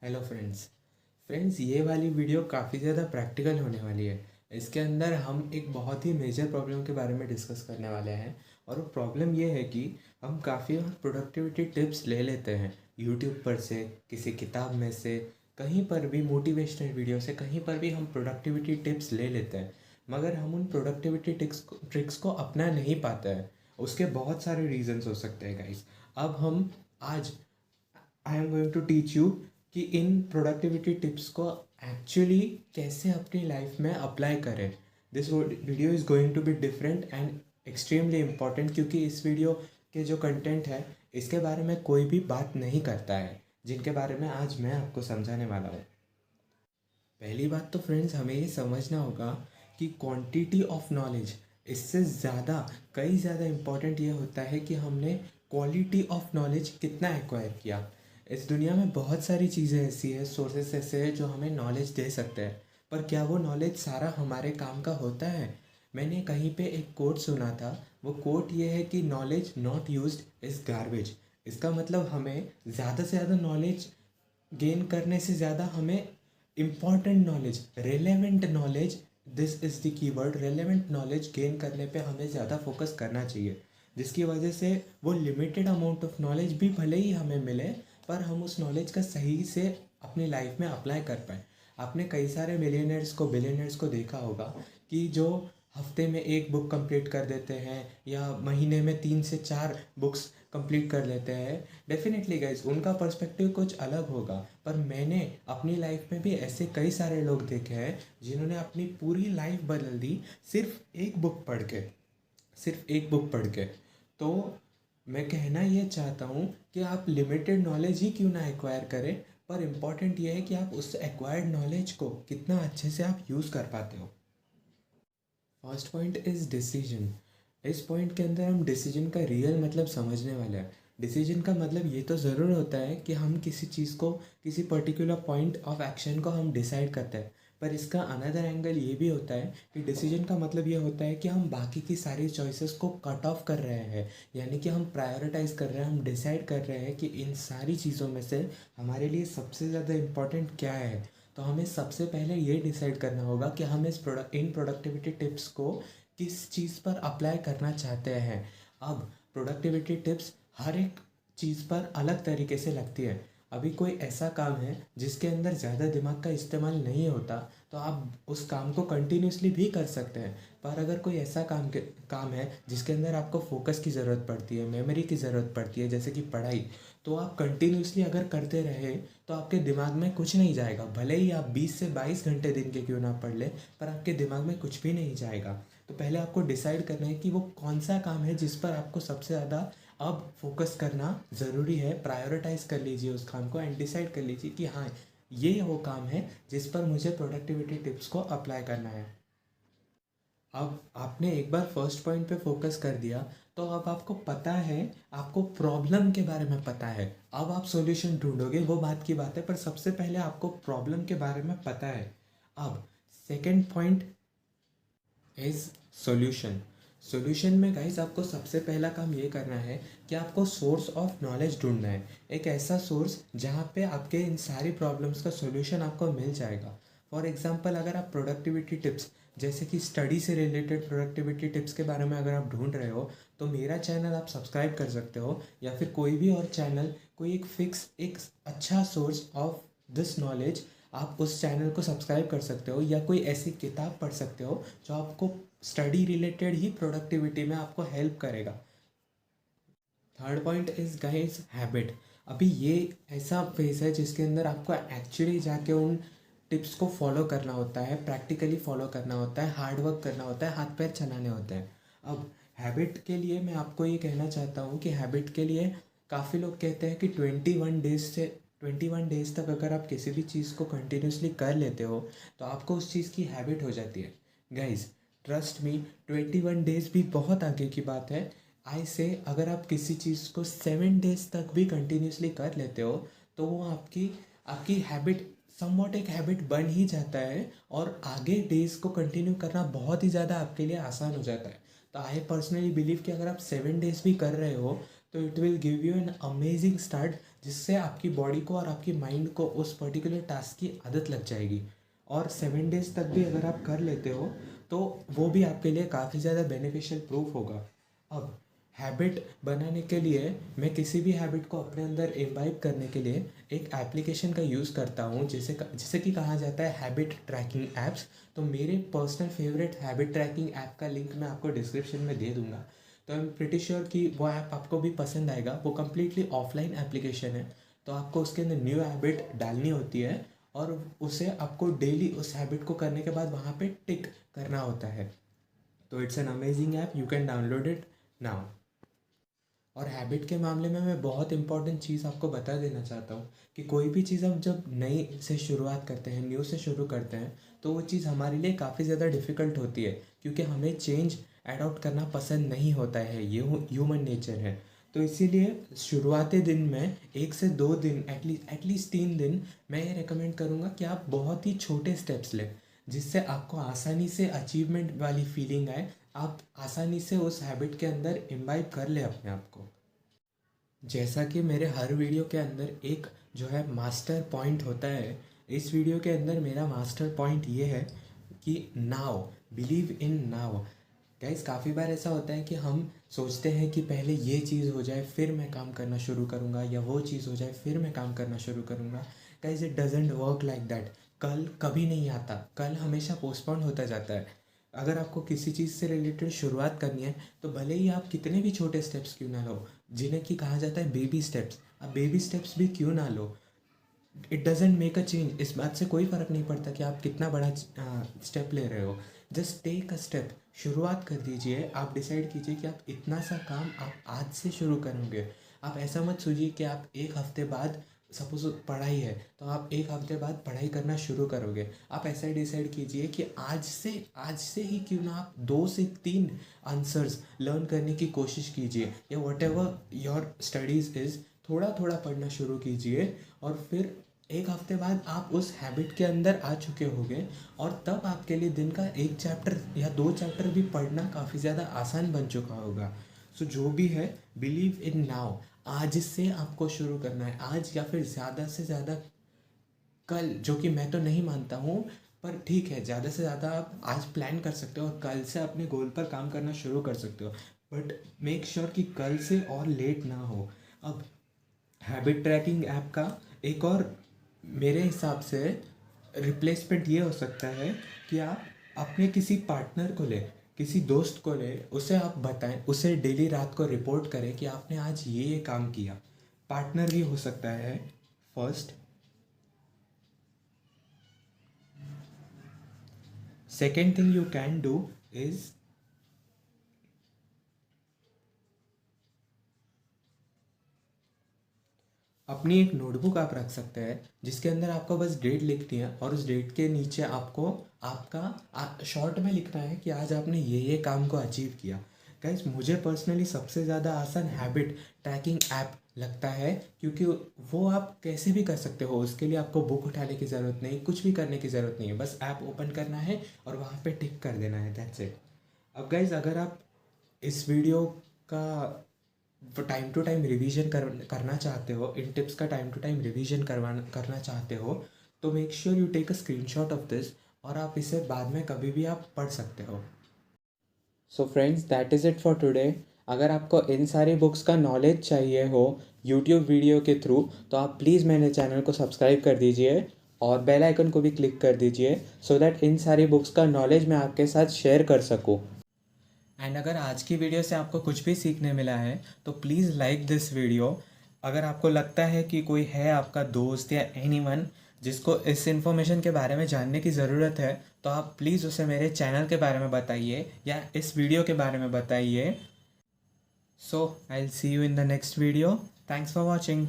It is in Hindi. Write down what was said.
हेलो फ्रेंड्स ये वाली वीडियो काफ़ी ज़्यादा प्रैक्टिकल होने वाली है। इसके अंदर हम एक बहुत ही मेजर प्रॉब्लम के बारे में डिस्कस करने वाले हैं। और वो प्रॉब्लम ये है कि हम काफ़ी बार प्रोडक्टिविटी टिप्स ले लेते हैं यूट्यूब पर से, किसी किताब में से, कहीं पर भी मोटिवेशनल वीडियो से, कहीं पर भी हम प्रोडक्टिविटी टिप्स ले लेते हैं, मगर हम उन प्रोडक्टिविटी ट्रिक्स को अपना नहीं पाते हैं। उसके बहुत सारे रीजंस हो सकते हैं गाइस। अब हम आज I am going to teach you कि इन प्रोडक्टिविटी टिप्स को एक्चुअली कैसे अपनी लाइफ में अप्लाई करें। This video is going to be different and extremely important, क्योंकि इस वीडियो के जो कंटेंट है इसके बारे में कोई भी बात नहीं करता है, जिनके बारे में आज मैं आपको समझाने वाला हूँ। पहली बात तो फ्रेंड्स हमें ये समझना होगा कि क्वांटिटी ऑफ नॉलेज इससे ज़्यादा, कई ज़्यादा इम्पॉर्टेंट ये होता है कि हमने क्वालिटी ऑफ नॉलेज कितना एक्वायर किया। इस दुनिया में बहुत सारी चीज़ें ऐसी है, सोर्सेस ऐसे हैं जो हमें नॉलेज दे सकते हैं, पर क्या वो नॉलेज सारा हमारे काम का होता है? मैंने कहीं पे एक कोट सुना था। वो कोट ये है कि knowledge not used is garbage. इसका मतलब हमें ज़्यादा से ज़्यादा नॉलेज गेन करने से ज़्यादा हमें important knowledge, relevant knowledge, this is the keyword, relevant knowledge gain करने पे हमें ज़्यादा फोकस करना चाहिए, जिसकी वजह से वो लिमिटेड अमाउंट ऑफ नॉलेज भी भले ही हमें मिले, पर हम उस नॉलेज का सही से अपनी लाइफ में अप्लाई कर पाएँ। आपने कई सारे मिलियनर्स को, बिलियनर्स को देखा होगा कि जो हफ्ते में एक बुक कंप्लीट कर देते हैं या महीने में 3 से 4 बुक्स कंप्लीट कर लेते हैं। डेफिनेटली गाइज उनका पर्सपेक्टिव कुछ अलग होगा, पर मैंने अपनी लाइफ में भी ऐसे कई सारे लोग देखे हैं जिन्होंने अपनी पूरी लाइफ बदल दी सिर्फ एक बुक पढ़ के, सिर्फ एक बुक पढ़ के। तो मैं कहना ये चाहता हूँ कि आप लिमिटेड नॉलेज ही क्यों ना एक्वायर करें, पर इम्पॉर्टेंट ये है कि आप उस एक्वायर्ड नॉलेज को कितना अच्छे से आप यूज़ कर पाते हो। First point is decision. इस पॉइंट के अंदर हम डिसीजन का रियल मतलब समझने वाले हैं। डिसीजन का मतलब ये तो ज़रूर होता है कि हम किसी चीज़ को, किसी पर्टिकुलर पॉइंट ऑफ एक्शन को हम डिसाइड करते हैं, पर इसका अनदर एंगल ये भी होता है कि डिसीजन का मतलब ये होता है कि हम बाकी की सारी चॉइसेस को कट ऑफ कर रहे हैं, यानी कि हम प्रायोरिटाइज कर रहे हैं, हम डिसाइड कर रहे हैं कि इन सारी चीज़ों में से हमारे लिए सबसे ज़्यादा इम्पोर्टेंट क्या है। तो हमें सबसे पहले ये डिसाइड करना होगा कि हम इन प्रोडक्टिविटी टिप्स को किस चीज़ पर अप्लाई करना चाहते हैं। अब प्रोडक्टिविटी टिप्स हर एक चीज़ पर अलग तरीके से लगती है। अभी कोई ऐसा काम है जिसके अंदर ज़्यादा दिमाग का इस्तेमाल नहीं होता, तो आप उस काम को कंटिन्यूसली भी कर सकते हैं। पर अगर कोई ऐसा काम है जिसके अंदर आपको फोकस की ज़रूरत पड़ती है, मेमोरी की ज़रूरत पड़ती है, जैसे कि पढ़ाई, तो आप कंटिन्यूसली अगर करते रहे तो आपके दिमाग में कुछ नहीं जाएगा। भले ही आप 20 से 22 घंटे दिन के क्यों ना पढ़ ले, पर आपके दिमाग में कुछ भी नहीं जाएगा। तो पहले आपको डिसाइड करना है कि वो कौन सा काम है जिस पर आपको सबसे ज़्यादा अब फोकस करना ज़रूरी है। प्रायोरिटाइज कर लीजिए उस काम को एंड डिसाइड कर लीजिए कि हाँ, ये वो काम है जिस पर मुझे प्रोडक्टिविटी टिप्स को अप्लाई करना है। अब आपने एक बार फर्स्ट पॉइंट पे फोकस कर दिया, तो अब आपको पता है, आपको प्रॉब्लम के बारे में पता है। अब आप सॉल्यूशन ढूंढोगे, वो बात की बात है, पर सबसे पहले आपको प्रॉब्लम के बारे में पता है। अब second point is solution. Solution में गाइस आपको सबसे पहला काम ये करना है कि आपको सोर्स ऑफ नॉलेज ढूंढना है। एक ऐसा सोर्स जहाँ पे आपके इन सारी प्रॉब्लम्स का सॉल्यूशन आपको मिल जाएगा। फॉर एग्जांपल, अगर आप प्रोडक्टिविटी टिप्स, जैसे कि स्टडी से रिलेटेड प्रोडक्टिविटी टिप्स के बारे में अगर आप ढूंढ रहे हो, तो मेरा चैनल आप सब्सक्राइब कर सकते हो, या फिर कोई भी और चैनल, कोई एक फिक्स, एक अच्छा सोर्स ऑफ दिस नॉलेज, आप उस चैनल को सब्सक्राइब कर सकते हो, या कोई ऐसी किताब पढ़ सकते हो जो आपको स्टडी रिलेटेड ही प्रोडक्टिविटी में आपको हेल्प करेगा। Third point is guys habit. अभी ये ऐसा फेज है जिसके अंदर आपको एक्चुअली जाके उन टिप्स को फॉलो करना होता है, प्रैक्टिकली फॉलो करना होता है, हार्ड वर्क करना होता है, हाथ पैर चलाने होते हैं। अब हैबिट के लिए मैं आपको ये कहना चाहता हूँ कि हैबिट के लिए काफ़ी लोग कहते हैं कि 21 डेज तक अगर आप किसी भी चीज़ को कंटिन्यूसली कर लेते हो तो आपको उस चीज़ की हैबिट हो जाती है। गाइज ट्रस्ट मी, 21 डेज भी बहुत आगे की बात है। आई से अगर आप किसी चीज़ को 7 डेज तक भी कंटिन्यूसली कर लेते हो तो वो आपकी आपकी हैबिट, समवॉट एक हैबिट बन ही जाता है, और आगे डेज को कंटिन्यू करना बहुत ही ज़्यादा आपके लिए आसान हो जाता है। तो आई पर्सनली बिलीव कि अगर आप 7 डेज भी कर रहे हो तो it will give you an amazing start, जिससे आपकी बॉडी को और आपकी माइंड को उस पर्टिकुलर टास्क की आदत लग जाएगी। और 7 डेज तक भी अगर आप कर लेते हो तो वो भी आपके लिए काफ़ी ज़्यादा बेनिफिशियल प्रूफ होगा। अब हैबिट बनाने के लिए मैं किसी भी हैबिट को अपने अंदर इम्बाइब करने के लिए एक एप्लीकेशन का यूज़ करता हूँ, जिसे कि कहा जाता है हैबिट ट्रैकिंग ऐप्स। तो मेरे personal favourite habit tracking app का लिंक मैं आपको डिस्क्रिप्शन में दे दूँगा। तो आई एम प्रिटी श्योर कि वो ऐप आपको भी पसंद आएगा। वो कम्प्लीटली ऑफलाइन एप्लीकेशन है, तो आपको उसके अंदर न्यू हैबिट डालनी होती है और उसे आपको डेली उस हैबिट को करने के बाद वहाँ पे टिक करना होता है। तो it's an amazing app, you can download it now. और हैबिट के मामले में मैं बहुत इंपॉर्टेंट चीज़ आपको बता देना चाहता हूँ कि कोई भी चीज़ हम जब नई से शुरुआत करते हैं, न्यू से शुरू करते हैं, तो वो चीज़ हमारे लिए काफ़ी ज़्यादा डिफ़िकल्ट होती है, क्योंकि हमें चेंज अडॉप्ट करना पसंद नहीं होता है। ये ह्यूमन नेचर है। तो इसीलिए शुरुआती दिन में 1 से 2 दिन, एटलीस्ट 3 दिन मैं ये रिकमेंड करूँगा कि आप बहुत ही छोटे स्टेप्स लें, जिससे आपको आसानी से अचीवमेंट वाली फीलिंग आए, आप आसानी से उस हैबिट के अंदर इम्बाइब कर ले अपने आप को। जैसा कि मेरे हर वीडियो के अंदर एक जो है मास्टर पॉइंट होता है, इस वीडियो के अंदर मेरा मास्टर पॉइंट ये है कि now, believe in now. Guys, काफ़ी बार ऐसा होता है कि हम सोचते हैं कि पहले ये चीज़ हो जाए फिर मैं काम करना शुरू करूँगा, या वो चीज़ हो जाए फिर मैं काम करना शुरू करूँगा। Guys, it doesn't work like that. कल कभी नहीं आता, कल हमेशा पोस्टपोन होता जाता है। अगर आपको किसी चीज़ से रिलेटेड शुरुआत करनी है, तो भले ही आप कितने भी छोटे स्टेप्स क्यों ना लो, जिन्हें कि कहा जाता है बेबी स्टेप्स, आप बेबी स्टेप्स भी क्यों ना लो, it doesn't make a change. इस बात से कोई फ़र्क नहीं पड़ता कि आप कितना बड़ा स्टेप ले रहे हो। जस्ट टेक अ स्टेप, शुरुआत कर दीजिए। आप डिसाइड कीजिए कि आप इतना सा काम आप आज से शुरू करोगे। आप ऐसा मत सोचिए कि आप एक हफ्ते बाद, सपोज पढ़ाई है तो आप एक हफ्ते बाद पढ़ाई करना शुरू करोगे। आप ऐसा ही डिसाइड कीजिए कि आज से ही क्यों ना आप 2 से 3 आंसर्स लर्न करने की कोशिश कीजिए, या what ever your studies is, थोड़ा थोड़ा पढ़ना शुरू कीजिए। और फिर एक हफ्ते बाद आप उस हैबिट के अंदर आ चुके होंगे, और तब आपके लिए दिन का 1 चैप्टर या 2 चैप्टर भी पढ़ना काफ़ी ज़्यादा आसान बन चुका होगा। सो जो भी है, बिलीव इन नाउ। आज से आपको शुरू करना है, आज या फिर ज़्यादा से ज़्यादा कल, जो कि मैं तो नहीं मानता हूँ, पर ठीक है, ज़्यादा से ज़्यादा आप आज प्लान कर सकते हो और कल से अपने गोल पर काम करना शुरू कर सकते हो। बट मेक श्योर कि कल से और लेट ना हो। अब हैबिट ट्रैकिंग ऐप का एक और मेरे हिसाब से रिप्लेसमेंट ये हो सकता है कि आप अपने किसी पार्टनर को ले, किसी दोस्त को ले, उसे आप बताएं, उसे डेली रात को रिपोर्ट करें कि आपने आज ये काम किया। पार्टनर भी हो सकता है first. Second thing you can do is, अपनी एक नोटबुक आप रख सकते हैं, जिसके अंदर आपको बस डेट लिखनी है, और उस डेट के नीचे आपको आपका शॉर्ट में लिखना है कि आज आपने ये काम को अचीव किया। गाइस, मुझे पर्सनली सबसे ज़्यादा आसान हैबिट ट्रैकिंग ऐप लगता है, क्योंकि वो आप कैसे भी कर सकते हो। उसके लिए आपको बुक उठाने की ज़रूरत नहीं, कुछ भी करने की ज़रूरत नहीं है, बस ऐप ओपन करना है और वहाँ पे टिक कर देना है, दैट्स इट। अब गाइस, अगर आप इस वीडियो का टाइम टू टाइम रिवीजन करना चाहते हो, इन टिप्स का टाइम टू टाइम रिवीजन करना चाहते हो, तो make sure you take a screenshot of this, और आप इसे बाद में कभी भी आप पढ़ सकते हो। So friends, that is it for today. अगर आपको इन सारी बुक्स का नॉलेज चाहिए हो यूट्यूब वीडियो के थ्रू, तो आप प्लीज़ मेरे चैनल को सब्सक्राइब कर दीजिए और बेल आइकन को भी क्लिक कर दीजिए, सो दैट इन सारी बुक्स का नॉलेज मैं आपके साथ शेयर कर सकूँ। एंड अगर आज की वीडियो से आपको कुछ भी सीखने मिला है, तो प्लीज़ लाइक दिस वीडियो। अगर आपको लगता है कि कोई है आपका दोस्त या एनीवन जिसको इस इन्फॉर्मेशन के बारे में जानने की ज़रूरत है, तो आप प्लीज़ उसे मेरे चैनल के बारे में बताइए या इस वीडियो के बारे में बताइए। So I will see you in the next video. Thanks for watching.